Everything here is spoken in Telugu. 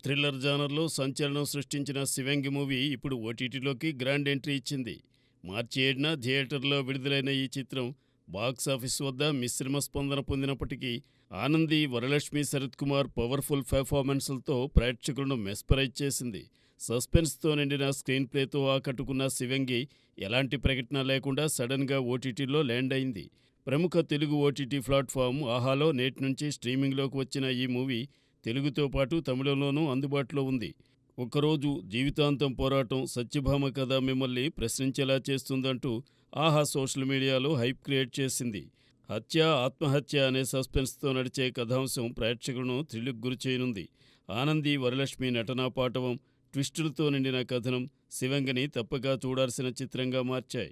థ్రిల్లర్ జానర్లో సంచలనం సృష్టించిన 'శివంగి' మూవీ ఇప్పుడు ఓటీటీలోకి గ్రాండ్ ఎంట్రీ ఇచ్చింది. మార్చి 7న థియేటర్లో విడుదలైన ఈ చిత్రం బాక్సాఫీస్ వద్ద మిశ్రమ స్పందన పొందినప్పటికీ ఆనంది, వరలక్ష్మి శరత్ కుమార్ పవర్ఫుల్ పెర్ఫార్మెన్స్లతో ప్రేక్షకులను మెస్పరైజ్ చేసింది. సస్పెన్స్తో నిండిన స్క్రీన్ ప్లేతో ఆకట్టుకున్న 'శివంగి' ఎలాంటి ప్రకటన లేకుండా సడన్గా ఓటీటీలో ల్యాండ్ అయింది. ప్రముఖ తెలుగు ఓటీటీ ప్లాట్ఫామ్ ఆహాలో నేటి నుంచి స్ట్రీమింగ్లోకి వచ్చిన ఈ మూవీ తెలుగుతో పాటు తమిళంలోనూ అందుబాటులో ఉంది. ఒక్కరోజు జీవితాంతం పోరాటం, సత్యభామ కథ మిమ్మల్ని ప్రశ్నించేలా చేస్తుందంటూ ఆహా సోషల్ మీడియాలో హైప్ క్రియేట్ చేసింది. హత్య, ఆత్మహత్య అనే సస్పెన్స్తో నడిచే కథాంశం ప్రేక్షకులను థ్రిల్లుకు గురిచేయనుంది. ఆనంది, వరలక్ష్మి నటనా పాటవం, ట్విస్టులతో నిండిన కథనం 'శివంగి'ని తప్పక చూడాల్సిన చిత్రంగా మార్చాయి.